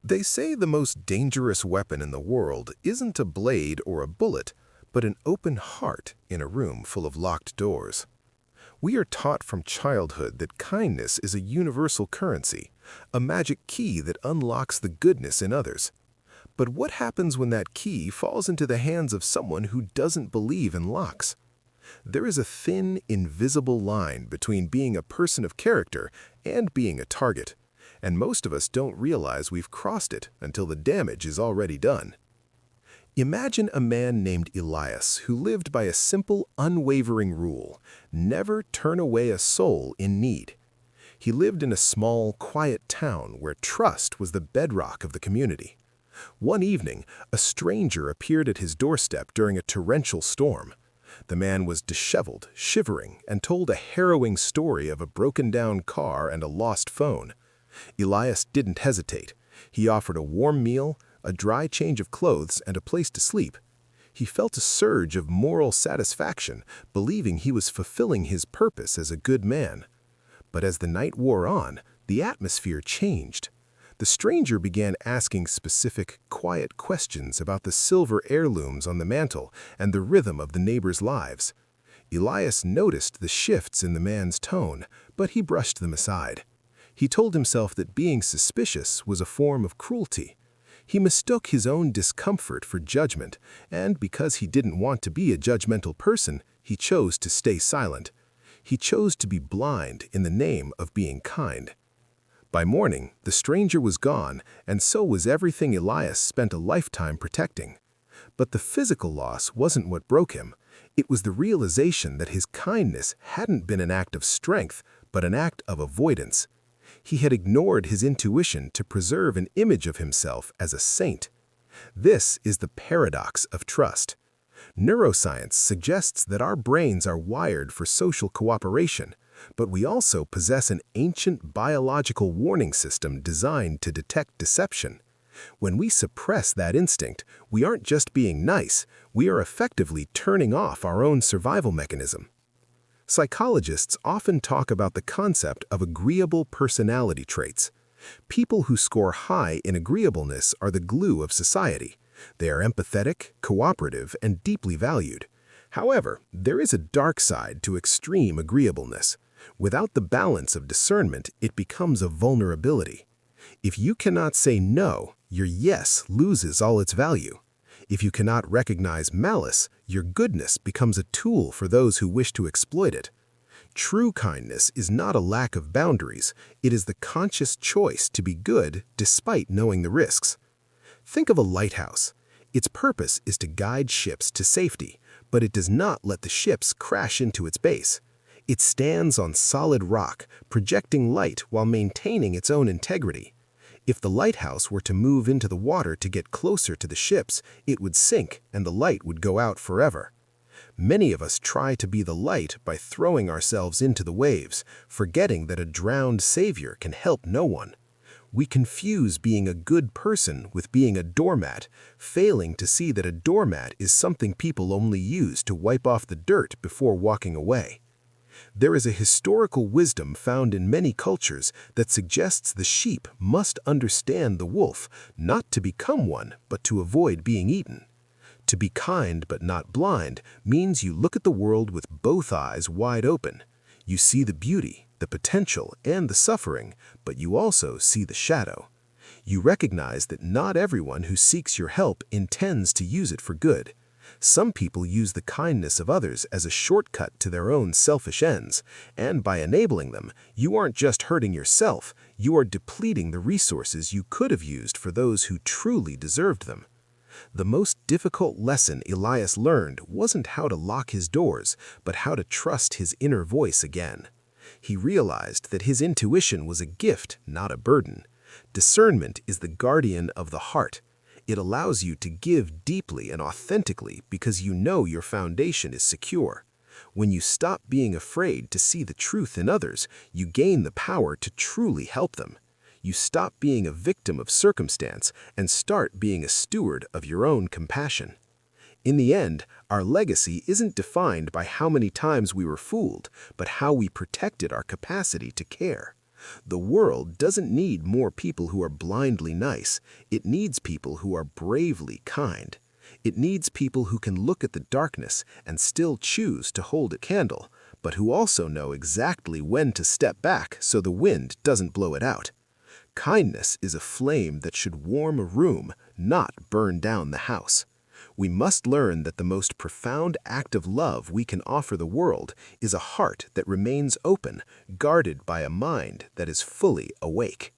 They say the most dangerous weapon in the world isn't a blade or a bullet, but an open heart in a room full of locked doors. We are taught from childhood that kindness is a universal currency, a magic key that unlocks the goodness in others. But what happens when that key falls into the hands of someone who doesn't believe in locks? There is a thin, invisible line between being a person of character and being a target, and most of us don't realize we've crossed it until the damage is already done. Imagine a man named Elias who lived by a simple, unwavering rule: never turn away a soul in need. He lived in a small, quiet town where trust was the bedrock of the community. One evening, a stranger appeared at his doorstep during a torrential storm. The man was disheveled, shivering, and told a harrowing story of a broken-down car and a lost phone. Elias didn't hesitate. He offered a warm meal, a dry change of clothes, and a place to sleep. He felt a surge of moral satisfaction, believing he was fulfilling his purpose as a good man. But as the night wore on, the atmosphere changed. The stranger began asking specific, quiet questions about the silver heirlooms on the mantel and the rhythm of the neighbors' lives. Elias noticed the shifts in the man's tone, but he brushed them aside. He told himself that being suspicious was a form of cruelty. He mistook his own discomfort for judgment, and because he didn't want to be a judgmental person, he chose to stay silent. He chose to be blind in the name of being kind. By morning, the stranger was gone, and so was everything Elias spent a lifetime protecting. But the physical loss wasn't what broke him. It was the realization that his kindness hadn't been an act of strength, but an act of avoidance. He had ignored his intuition to preserve an image of himself as a saint. This is the paradox of trust. Neuroscience suggests that our brains are wired for social cooperation, but we also possess an ancient biological warning system designed to detect deception. When we suppress that instinct, we aren't just being nice, we are effectively turning off our own survival mechanism. Psychologists often talk about the concept of agreeable personality traits. People who score high in agreeableness are the glue of society. They are empathetic, cooperative, and deeply valued. However, there is a dark side to extreme agreeableness. Without the balance of discernment, it becomes a vulnerability. If you cannot say no, your yes loses all its value. If you cannot recognize malice, your goodness becomes a tool for those who wish to exploit it. True kindness is not a lack of boundaries, it is the conscious choice to be good despite knowing the risks. Think of a lighthouse. Its purpose is to guide ships to safety, but it does not let the ships crash into its base. It stands on solid rock, projecting light while maintaining its own integrity. If the lighthouse were to move into the water to get closer to the ships, it would sink and the light would go out forever. Many of us try to be the light by throwing ourselves into the waves, forgetting that a drowned savior can help no one. We confuse being a good person with being a doormat, failing to see that a doormat is something people only use to wipe off the dirt before walking away. There is a historical wisdom found in many cultures that suggests the sheep must understand the wolf, not to become one, but to avoid being eaten. To be kind but not blind means you look at the world with both eyes wide open. You see the beauty, the potential, and the suffering, but you also see the shadow. You recognize that not everyone who seeks your help intends to use it for good. Some people use the kindness of others as a shortcut to their own selfish ends, and by enabling them, you aren't just hurting yourself, you are depleting the resources you could have used for those who truly deserved them. The most difficult lesson Elias learned wasn't how to lock his doors, but how to trust his inner voice again. He realized that his intuition was a gift, not a burden. Discernment is the guardian of the heart. It allows you to give deeply and authentically because you know your foundation is secure. When you stop being afraid to see the truth in others, you gain the power to truly help them. You stop being a victim of circumstance and start being a steward of your own compassion. In the end, our legacy isn't defined by how many times we were fooled, but how we protected our capacity to care. The world doesn't need more people who are blindly nice. It needs people who are bravely kind. It needs people who can look at the darkness and still choose to hold a candle, but who also know exactly when to step back so the wind doesn't blow it out. Kindness is a flame that should warm a room, not burn down the house. We must learn that the most profound act of love we can offer the world is a heart that remains open, guarded by a mind that is fully awake.